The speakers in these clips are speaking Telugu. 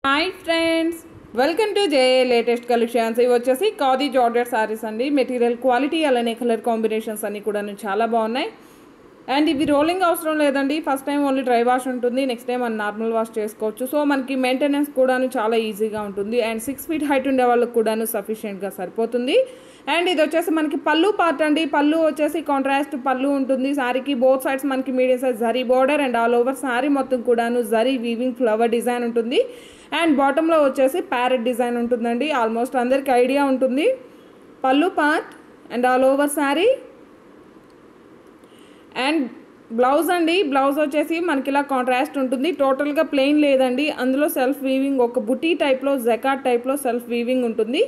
Hi friends, welcome to JA latest collections. ఇవి వచ్చేసి ఖాదీ జార్జెట్ సారీస్ అండి. మెటీరియల్ క్వాలిటీ అలానే కలర్ కాంబినేషన్స్ అన్నీ కూడా చాలా బాగున్నాయి. అండ్ ఇవి రోలింగ్ అవసరం లేదండి. First time only dry wash ఉంటుంది, నెక్స్ట్ టైం మనం నార్మల్ వాష్ చేసుకోవచ్చు. సో మనకి మెయింటెనెన్స్ కూడాను చాలా ఈజీగా ఉంటుంది. అండ్ 6 feet హైట్ ఉండే వాళ్ళకి కూడాను సఫిషియెంట్గా సరిపోతుంది. అండ్ ఇది వచ్చేసి మనకి పళ్ళు పార్ట్ అండి. పళ్ళు వచ్చేసి కాంట్రాస్ట్ పళ్ళు ఉంటుంది. శారీకి బోత్ సైడ్స్ మనకి medium size zari border and all over sari మొత్తం కూడాను జరీ వీవింగ్ ఫ్లవర్ డిజైన్ ఉంటుంది. అండ్ బాటంలో వచ్చేసి ప్యారెట్ డిజైన్ ఉంటుందండి. ఆల్మోస్ట్ అందరికి ఐడియా ఉంటుంది. పళ్ళు part and all over sari. And blouse అండి, బ్లౌజ్ వచ్చేసి మనకి ఇలా కాంట్రాస్ట్ ఉంటుంది. టోటల్గా ప్లెయిన్ లేదండి, అందులో సెల్ఫ్ వీవింగ్ ఒక బుటీ టైప్లో జకాట్ టైప్లో సెల్ఫ్ వీవింగ్ ఉంటుంది.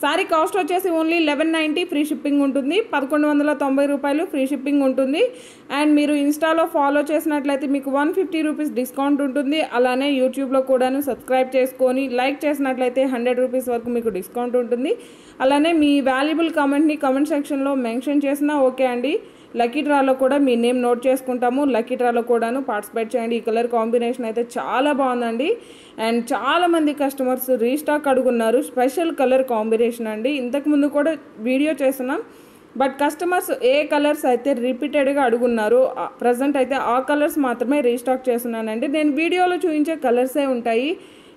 సారీ కాస్ట్ వచ్చేసి ఓన్లీ 1190 ఫ్రీ షిప్పింగ్ ఉంటుంది. 1190 రూపాయలు ఫ్రీ షిప్పింగ్ ఉంటుంది. అండ్ మీరు ఇన్స్టాలో ఫాలో చేసినట్లయితే మీకు 150 రూపీస్ డిస్కౌంట్ ఉంటుంది. అలానే యూట్యూబ్లో కూడాను సబ్స్క్రైబ్ చేసుకొని లైక్ చేసినట్లయితే 100 రూపీస్ వరకు మీకు డిస్కౌంట్ ఉంటుంది. అలానే మీ వాల్యుబుల్ కామెంట్ని కామెంట్ సెక్షన్లో మెన్షన్ చేసినా ఓకే అండి. లక్కీ డ్రాలో కూడా మీ నేమ్ నోట్ చేసుకుంటాము. లక్కీ డ్రాలో కూడాను పార్టిసిపేట్ చేయండి. ఈ కలర్ కాంబినేషన్ అయితే చాలా బాగుందండి. అండ్ చాలామంది కస్టమర్స్ రీస్టాక్ అడుగున్నారు. స్పెషల్ కలర్ కాంబినేషన్ అండి. ఇంతకుముందు కూడా వీడియో చేస్తున్నాం, బట్ కస్టమర్స్ ఏ కలర్స్ అయితే రిపీటెడ్గా అడుగున్నారు, ప్రజెంట్ అయితే ఆ కలర్స్ మాత్రమే రీస్టాక్ చేస్తున్నానండి. నేను వీడియోలో చూపించే కలర్సే ఉంటాయి.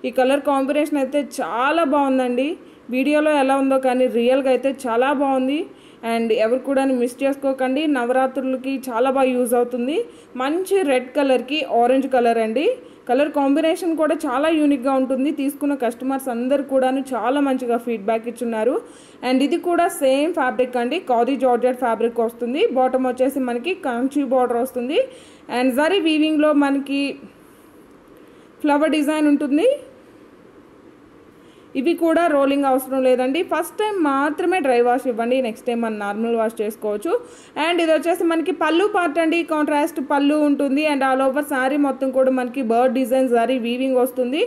ఈ కలర్ కాంబినేషన్ అయితే చాలా బాగుందండి. వీడియోలో ఎలా ఉందో కానీ రియల్గా అయితే చాలా బాగుంది. అండ్ ఎవరు కూడా మిస్ చేసుకోకండి. నవరాత్రులకి చాలా బాగా యూజ్ అవుతుంది. మంచి రెడ్ కలర్కి ఆరెంజ్ కలర్ అండి. కలర్ కాంబినేషన్ కూడా చాలా యూనిక్గా ఉంటుంది. తీసుకున్న కస్టమర్స్ అందరు కూడాను చాలా మంచిగా ఫీడ్బ్యాక్ ఇచ్చున్నారు. అండ్ ఇది కూడా సేమ్ ఫ్యాబ్రిక్ అండి, ఖాదీ జార్జెట్ ఫ్యాబ్రిక్ వస్తుంది. బాటమ్ వచ్చేసి మనకి కంచి బార్డర్ వస్తుంది. అండ్ జరీ వీవింగ్లో మనకి ఫ్లవర్ డిజైన్ ఉంటుంది. ఇవి కూడా రోలింగ్ అవసరం లేదండి. ఫస్ట్ టైం మాత్రమే డ్రై వాష్ ఇవ్వండి, నెక్స్ట్ టైం మనం నార్మల్ వాష్ చేసుకోవచ్చు. అండ్ ఇది వచ్చేసి మనకి పళ్ళు పార్ట్ అండి. కాంట్రాస్ట్ పళ్ళు ఉంటుంది. అండ్ ఆల్ ఓవర్ శారీ మొత్తం కూడా మనకి బర్డ్ డిజైన్ జరీ వీవింగ్ వస్తుంది.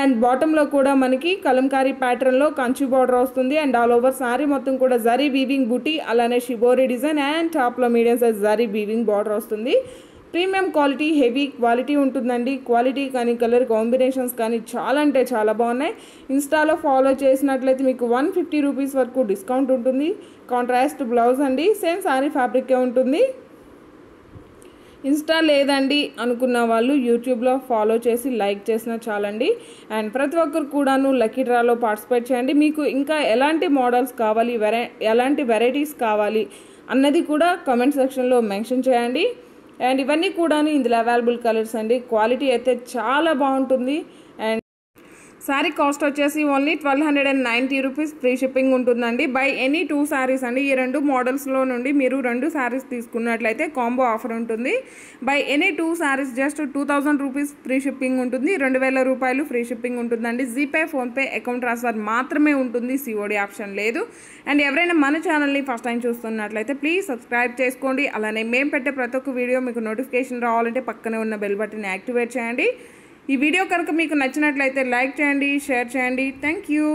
అండ్ బాటంలో కూడా మనకి కలంకారీ ప్యాటర్న్లో కంచి బార్డర్ వస్తుంది. అండ్ ఆల్ ఓవర్ శారీ మొత్తం కూడా జరీ వీవింగ్ బుటీ అలానే షిబోరీ డిజైన్ అండ్ టాప్లో medium size zari weaving border వస్తుంది. ప్రీమియం క్వాలిటీ, హెవీ క్వాలిటీ ఉంటుందండి. క్వాలిటీ కానీ కలర్ కాంబినేషన్స్ కానీ చాలా అంటే చాలా బాగున్నాయి. ఇన్స్టాలో ఫాలో చేసినట్లయితే మీకు 150 రూపీస్ వరకు డిస్కౌంట్ ఉంటుంది. కాంట్రాస్ట్ బ్లౌజ్ అండి, సేమ్ శారీ ఫ్యాబ్రికే ఉంటుంది. ఇన్స్టా లేదండి అనుకున్న వాళ్ళు యూట్యూబ్లో ఫాలో చేసి లైక్ చేసినా చాలండి. అండ్ ప్రతి ఒక్కరు కూడాను లక్కీ డ్రాలో పార్టిసిపేట్ చేయండి. మీకు ఇంకా ఎలాంటి మోడల్స్ కావాలి, ఎలాంటి వెరైటీస్ కావాలి అన్నది కూడా కామెంట్ సెక్షన్లో మెన్షన్ చేయండి. అండ్ ఇవన్నీ కూడా ఇందులో అవైలబుల్ కలర్స్ అండి. క్వాలిటీ అయితే చాలా బాగుంటుంది. అండ్ శారీ కాస్ట్ వచ్చేసి ఓన్లీ 1290 రూపీస్ ఫ్రీ షిప్పింగ్ ఉంటుందండి. బై ఎనీ 2 శారీస్ అండి. ఈ 2 మోడల్స్లో నుండి మీరు 2 శారీస్ తీసుకున్నట్లయితే కాంబో ఆఫర్ ఉంటుంది. By any 2 saris just 2000 rupees free shipping ఉంటుంది. 2000 రూపాయలు ఫ్రీ షిప్పింగ్ ఉంటుందండి. జీపే, ఫోన్పే, అకౌంట్ ట్రాన్స్ఫర్ మాత్రమే ఉంటుంది. సిఓడి ఆప్షన్ లేదు. అండ్ ఎవరైనా మన ఛానల్ని ఫస్ట్ టైం చూస్తున్నట్లయితే ప్లీజ్ సబ్స్క్రైబ్ చేసుకోండి. అలానే మేము పెట్టే ప్రతి ఒక్క వీడియో మీకు నోటిఫికేషన్ రావాలంటే పక్కనే ఉన్న బెల్ బటన్ యాక్టివేట్ చేయండి. ఈ వీడియో కనుక మీకు నచ్చినట్లయితే లైక్ చేయండి, షేర్ చేయండి. Thank you.